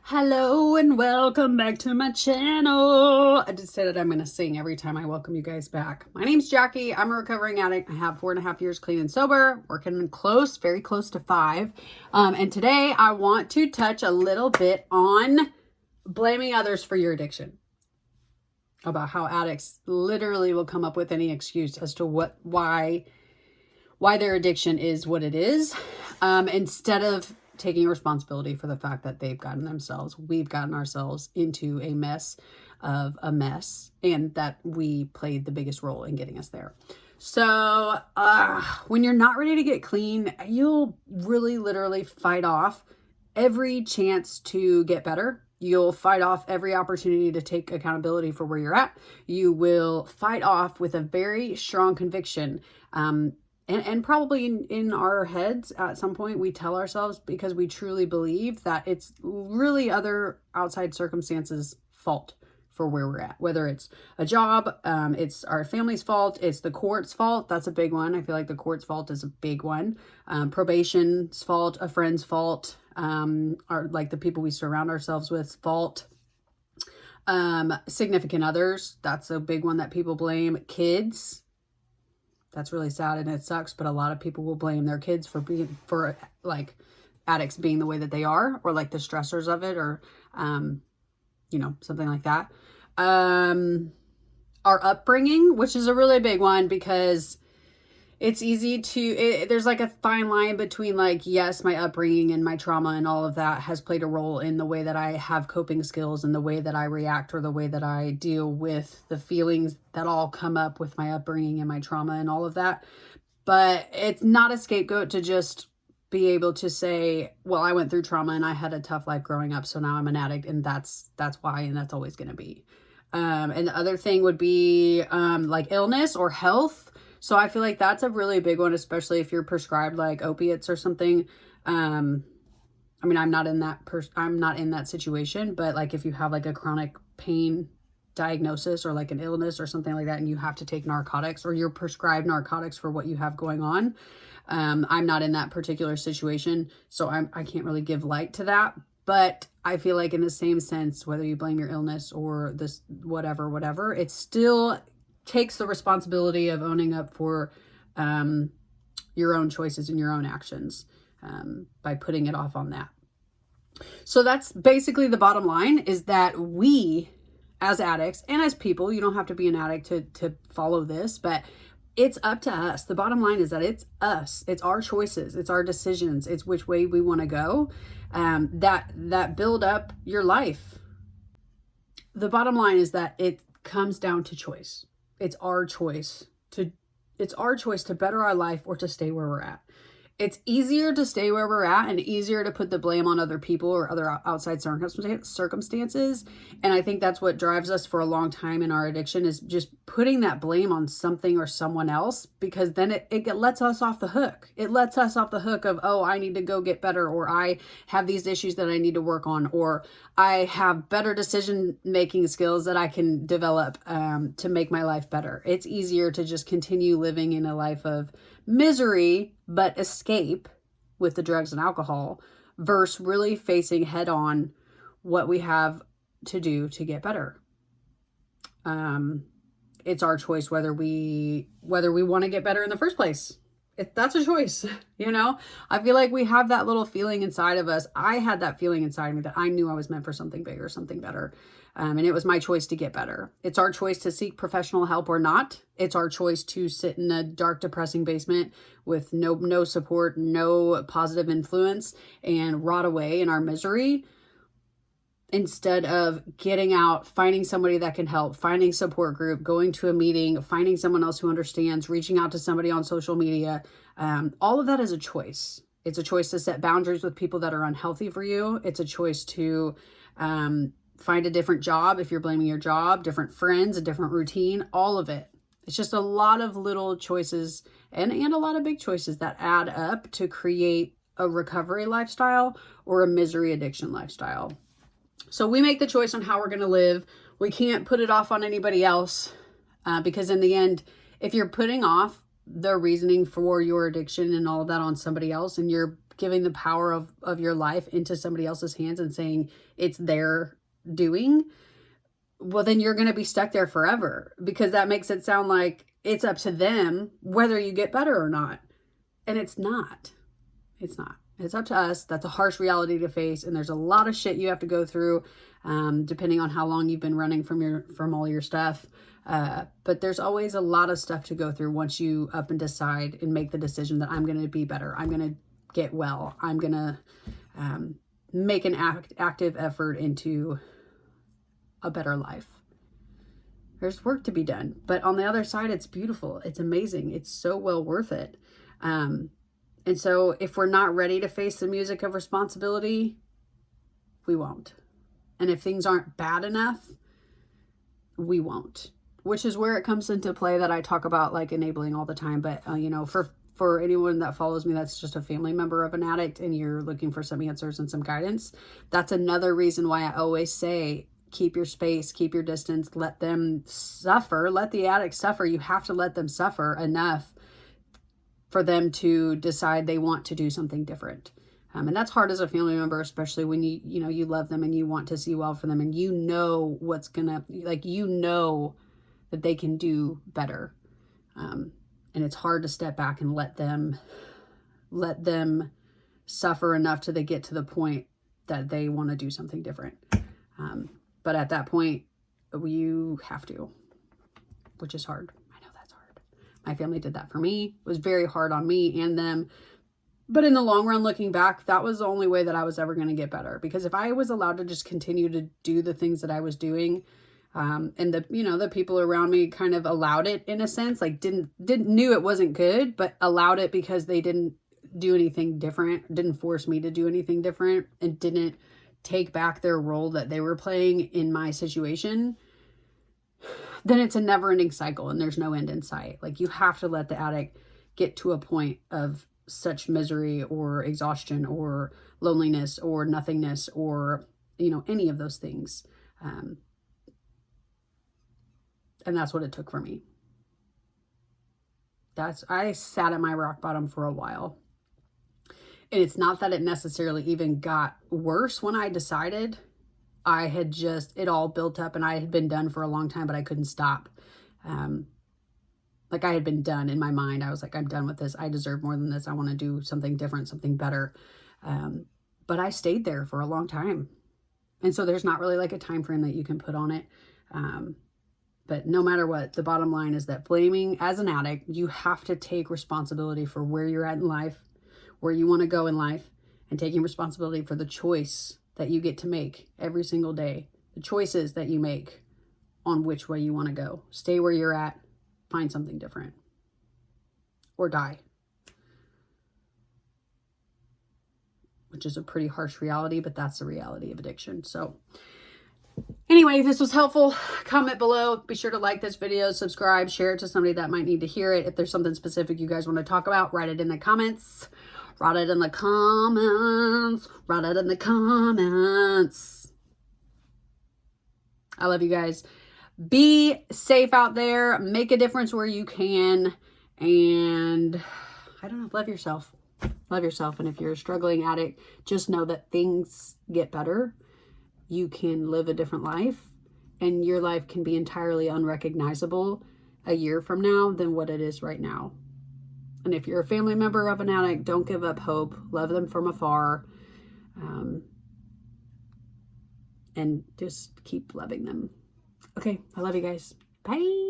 Hello and welcome back to my channel. I did say that I'm going to sing every time I welcome you guys back. My name's Jackie. I'm a recovering addict. I have 4.5 years clean and sober, working close, very close to 5. And today I want to touch a little bit on blaming others for your addiction. About how addicts literally will come up with any excuse as to why their addiction is what it is, instead of taking responsibility for the fact that we've gotten ourselves into a mess of a mess, and that we played the biggest role in getting us there. So when you're not ready to get clean, you'll really literally fight off every chance to get better. You'll fight off every opportunity to take accountability for where you're at. You will fight off with a very strong conviction. And probably in our heads at some point we tell ourselves, because we truly believe that it's really other outside circumstances' fault for where we're at. Whether it's a job, it's our family's fault, it's the court's fault. That's a big one. I feel like the court's fault is a big one. Probation's fault, a friend's fault, or like the people we surround ourselves with fault. Significant others, that's a big one that people blame. Kids. That's really sad and it sucks, but a lot of people will blame their kids for like addicts being the way that they are, or like the stressors of it, or, something like that. Our upbringing, which is a really big one, because it's easy there's like a fine line between like, yes, my upbringing and my trauma and all of that has played a role in the way that I have coping skills and the way that I react, or the way that I deal with the feelings that all come up with my upbringing and my trauma and all of that. But it's not a scapegoat to just be able to say, well, I went through trauma and I had a tough life growing up, so now I'm an addict, and that's why, and that's always going to be. And the other thing would be like illness or health. So I feel like that's a really big one, especially if you're prescribed like opiates or something. I'm not in that situation, but like if you have like a chronic pain diagnosis or like an illness or something like that, and you have to take narcotics, or you're prescribed narcotics for what you have going on. I'm not in that particular situation, so I can't really give light to that. But I feel like in the same sense, whether you blame your illness or this whatever, it still takes the responsibility of owning up for your own choices and your own actions, by putting it off on that. So that's basically the bottom line, is that we as addicts and as people, you don't have to be an addict to follow this, but it's up to us. The bottom line is that it's us. It's our choices. It's our decisions. It's which way we want to go, that build up your life. The bottom line is that it comes down to choice. It's our choice to better our life or to stay where we're at. It's easier to stay where we're at and easier to put the blame on other people or other outside circumstances. And I think that's what drives us for a long time in our addiction, is just putting that blame on something or someone else, because then it lets us off the hook. It lets us off the hook of, oh, I need to go get better, or I have these issues that I need to work on, or I have better decision-making skills that I can develop to make my life better. It's easier to just continue living in a life of misery, but escape with the drugs and alcohol, versus really facing head on what we have to do to get better. It's our choice whether we want to get better in the first place. That's a choice, I feel like we have that little feeling inside of us. I had that feeling inside of me that I knew I was meant for something bigger, something better. And it was my choice to get better. It's our choice to seek professional help or not. It's our choice to sit in a dark, depressing basement with no support, no positive influence, and rot away in our misery, instead of getting out, finding somebody that can help, finding support group, going to a meeting, finding someone else who understands, reaching out to somebody on social media. All of that is a choice. It's a choice to set boundaries with people that are unhealthy for you. It's a choice to find a different job if you're blaming your job, different friends, a different routine, all of it. It's just a lot of little choices and a lot of big choices that add up to create a recovery lifestyle or a misery addiction lifestyle. So we make the choice on how we're going to live. We can't put it off on anybody else, because in the end, if you're putting off the reasoning for your addiction and all of that on somebody else, and you're giving the power of your life into somebody else's hands and saying it's their doing, well, then you're going to be stuck there forever, because that makes it sound like it's up to them whether you get better or not. And it's not. It's not. It's up to us. That's a harsh reality to face. And there's a lot of shit you have to go through, depending on how long you've been running from all your stuff. But there's always a lot of stuff to go through once you up and decide and make the decision that I'm going to be better. I'm going to get well. I'm going to make an active effort into a better life. There's work to be done, but on the other side, it's beautiful. It's amazing. It's so well worth it. And so if we're not ready to face the music of responsibility, we won't. And if things aren't bad enough, we won't, which is where it comes into play that I talk about, like, enabling all the time. But, you know, for anyone that follows me, that's just a family member of an addict and you're looking for some answers and some guidance. That's another reason why I always say, keep your space, keep your distance, let them suffer, let the addict suffer. You have to let them suffer enough for them to decide they want to do something different. And that's hard as a family member, especially when you know, you love them and you want to see well for them, and you know what's gonna, like, you know that they can do better. And it's hard to step back and let them suffer enough till they get to the point that they want to do something different. But at that point, you have to, which is hard. I know that's hard. My family did that for me. It was very hard on me and them. But in the long run, looking back, that was the only way that I was ever going to get better. Because if I was allowed to just continue to do the things that I was doing, and the people around me kind of allowed it in a sense, like knew it wasn't good, but allowed it because they didn't do anything different, didn't force me to do anything different, and didn't take back their role that they were playing in my situation, then it's a never-ending cycle and there's no end in sight. Like, you have to let the addict get to a point of such misery or exhaustion or loneliness or nothingness or, you know, any of those things. And that's what it took for me. I sat at my rock bottom for a while. And it's not that it necessarily even got worse when I decided. I had it all built up and I had been done for a long time, but I couldn't stop. Like, I had been done in my mind. I was like, I'm done with this. I deserve more than this. I want to do something different, something better. But I stayed there for a long time. And so there's not really like a time frame that you can put on it. But no matter what, the bottom line is that blaming, as an addict, you have to take responsibility for where you're at in life, where you want to go in life, and taking responsibility for the choice that you get to make every single day, the choices that you make on which way you want to go. Stay where you're at, find something different, or die. Which is a pretty harsh reality, but that's the reality of addiction. So anyway, if this was helpful, comment below. Be sure to like this video, subscribe, share it to somebody that might need to hear it. If there's something specific you guys want to talk about, write it in the comments. Write it in the comments. Write it in the comments. I love you guys. Be safe out there. Make a difference where you can. And I don't know, love yourself. Love yourself. And if you're a struggling addict, just know that things get better. You can live a different life. And your life can be entirely unrecognizable a year from now than what it is right now. And if you're a family member of an addict, don't give up hope. Love them from afar. And just keep loving them. Okay, I love you guys. Bye.